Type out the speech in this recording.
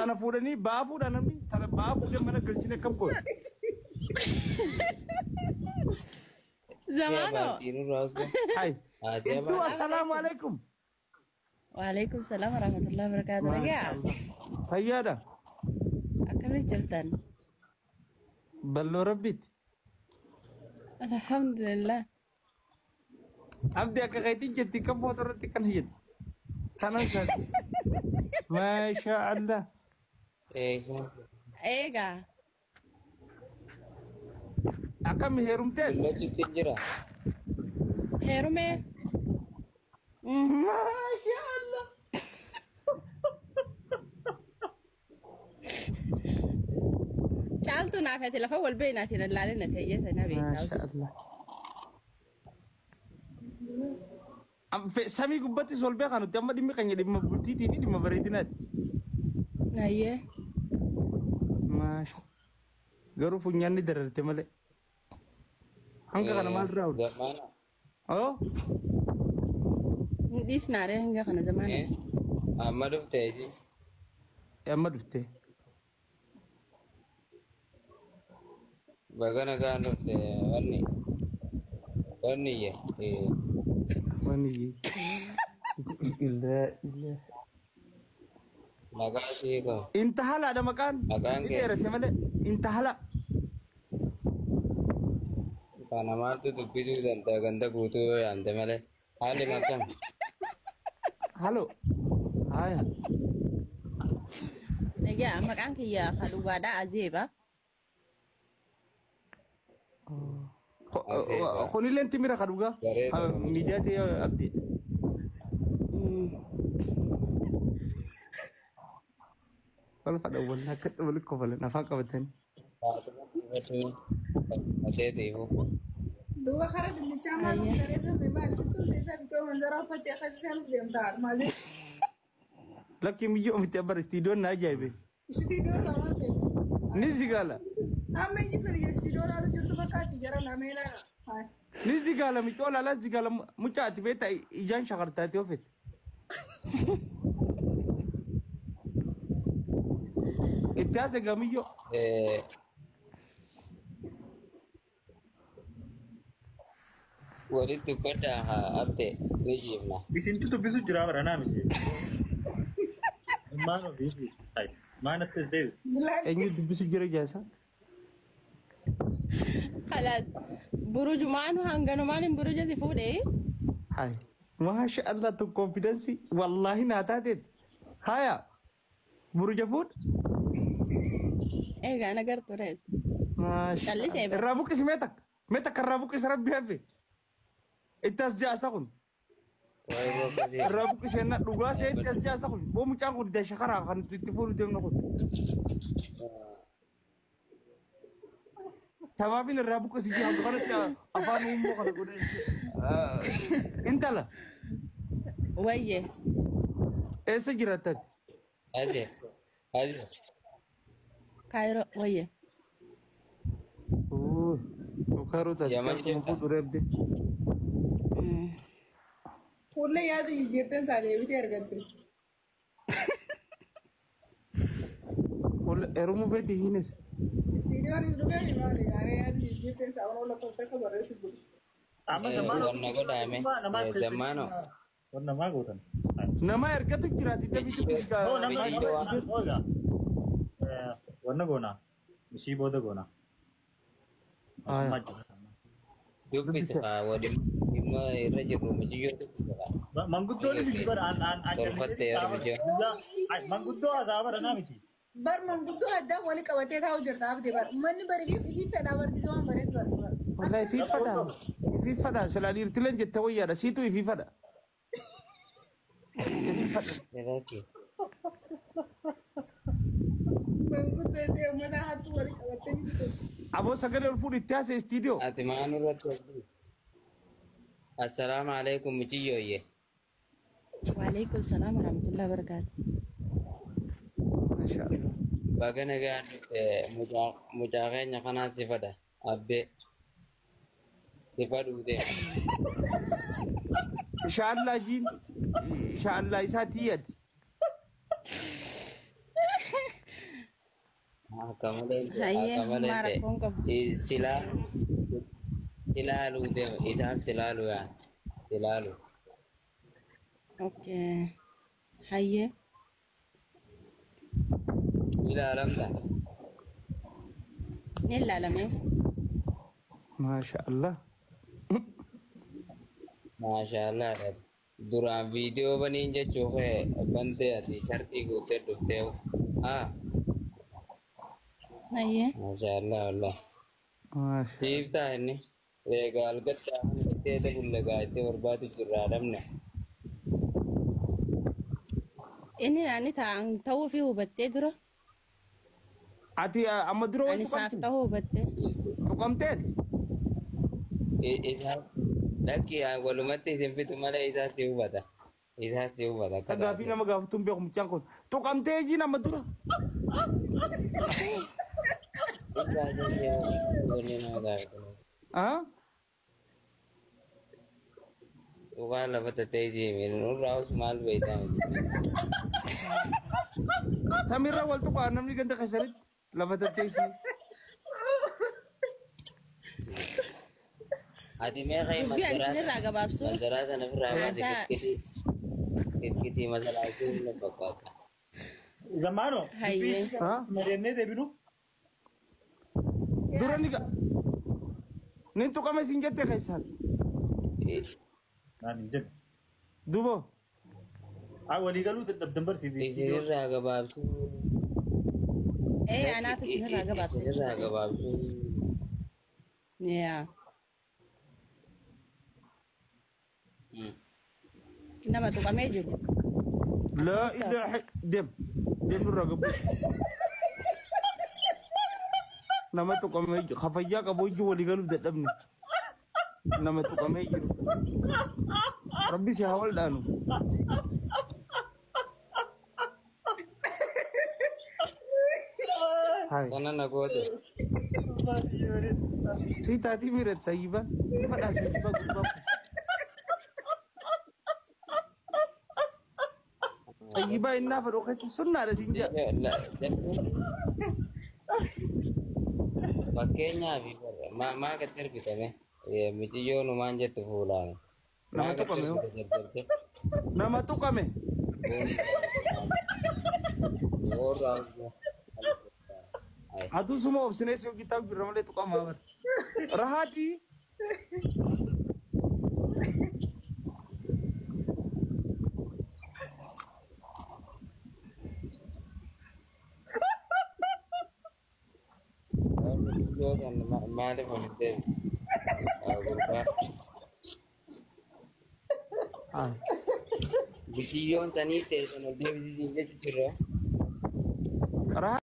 أنا فورني بافور أنا مي ترى بافور كم أنا قلتني كم كون زمانه هاي انتوا السلام عليكم وعليكم السلام ورحمة الله وبركاته ما رجع شاء الله فيادا أكمل جرتان بلو ربيت الحمد لله أبدي أكاكايتي جدي كم فوترتي كان هيد كان ما شاء الله إيجا أكم هيرمتين هيرومي ما شاء الله شالتو نافعتي لفول بيناتي نلالنا تيجي نبي ما شاء الله في سامي قبتي سول بيا كانوا تيام ديمي كان يديم بولتي تي في ديم بريدينات أيه ما شاء غرو فنياني دررتي مالي هنگا كان مال راود أو دي سنارة هنگا خنا زمان أما دفتي يا ما دفتي بغنا كان دفتي وني يا ماني إلا نغاسي كو انتهى لا ada makan Makan, دررتي مالي انتهى لا kana matu tupisu danta ganda kutu ante male hali makam halo هاي نجا مكان كيا خلوا بعدا عزيبة خوني لين تميرا خدوغا ميدياتي أبدي ولا فدا ولا كت ولا كفل نفاق بتن دوا خرج من الجامعة مدرسة بمال سكول ديسا بتوع منظرة فتي خسيسان في يمتار مالي لكن ميجو متبر استيدون ناجايبه استيدور رامات نيزي قالا أما يجي في استيدور على جلد بكاتي جرا نامينا هاي نيزي قالا ميتولا لا زي قالا مچاتي بيتا إيجان شغرتاتي وفت إتاسة قاميو walitu pada update sejimna Di sini tuh bisu jurah berana misi. Mana bisu? Hai, mana tes dev? إني دبسي جرى جالسة خلاص بروج مانو هنگانو مانين بروج سيفود إيه هاي ما شاء الله تو كونفيدنسي والله ناتاتت هايا برو فود إيجا أنا قرط ريد ما شاء خلي الله سيبك. الرابوك اسمتك متك الرابوك اسرب بيهفي إتاس جاسكون wai bokasi الرابوك سينا دوغا سي إتاس جاسكون بوم كان كون دشخرا كان تفور دم نكون تمامين الرابوك سيجي هم كانت أفان أمو كان كون أنت لا ويه إيش جراتت aje كايرو ويه أوه وكارو تاج يا ما كم فود رب دي ولا يا دي جبتن سالي بتير قدر ولا إرمو بيتي هينس استيدور يدوغا بمال يا دي جبتن ساونا ولا كوسا كبر سيبول Ama zamano. warna ko dami zamano Warna mago tan. nama erkatu kirati tapi itu Oh, nama Video. oh ya. Warna gona. Misi boda gona. Ah, Maju. dupit ka wadi imma iraje ro mijiyo Manguddo ni misi bar an Gorfatte ya mijiyo Manguddo aga bar na misi. bar man gudu hadda wani kawate ta hujjar ta abde bar man bari bi fada bar di zaman bare bar والله في فدا سلالي ارتلن جت ويا رسيتو في فدا eraki man gudu de mana hatu wani kawate ابو سكر الفود التاس استديو ati manu ratu assalamu alaikum mijiyo ye وعليكم السلام ورحمة الله وبركاته ما شاء الله bagana ga mujaganya kana sifada abbe sifadu de ان شاء الله جين ان شاء الله يساتيت Hayyee maara kun qabu. Silalu dem isaf silalu ya. Silalu. Okay. Hayyee. Ila alam dah. Ni ilaalame. Masha Allah. Masyaallah. Duraan video baniin jechuun bante ati shartii guuttee dhuftee Hayyee. maashaallah wallah Masha. siiftaa inni eegaa algattaa teeta bullagaa itti barbaadu jirraa dhabne Inni naani ta'uu fi hubattee dura. Ati amma dura Ani saaf ta'uu hubattee. tuqamteet. isaa lakki walumatti isin fitu malee isaa si hubata Gaafii nama gaafatuun beeku mucaan kun. Tuqamtee ji nama dura. Dhugaa lafa tattee jiimi nurraa us maal beektaa Samirra wal tuqaa namni ganda keessanitti lafa tatteessii. ati meeqa Dubbii ani sinirraa gabaabsuu. masaraa sana birraa baate kitkitii masaraa jiru na fakkaata. Zamano. Hayyee. Mari'annee deebinu. Dura ni ga. Nin tuqame sin jette keessan. Naan hin jennu. Dubo. Walii galuu dadhabdan barsiifii. Isinirraa gabaabsuu. Anaatu sinirraa gabaabsee. Isinirraa gabaabsuu. Yaa. Nama tuqamee jiru. La ilaha dem. Dem nurra gabu. Nama tuqame khafayyaa qabu ijji walii galuuf dadhabne. Nama tuqamee jiru. Rabbi si hawal dhaanu. Hai. Kana na goote. Sitaati miirat sayyiba. Fadhaa sayyiba gurbaaf. Sayyiba innaa fadhoo keessa sunnaadha siin jedha. Fakkeenyaaf maa gatti argitame miciyyoon maan jettu fuulaan. Nama tuqame hoo? Nama tuqame. Atuu suma obsinees yoo gitaa jirra malee tuqamaa bara. Rahaatii. Maaliif ofitti biciyyoon sanii teessan ol deebisiisin jechuudha.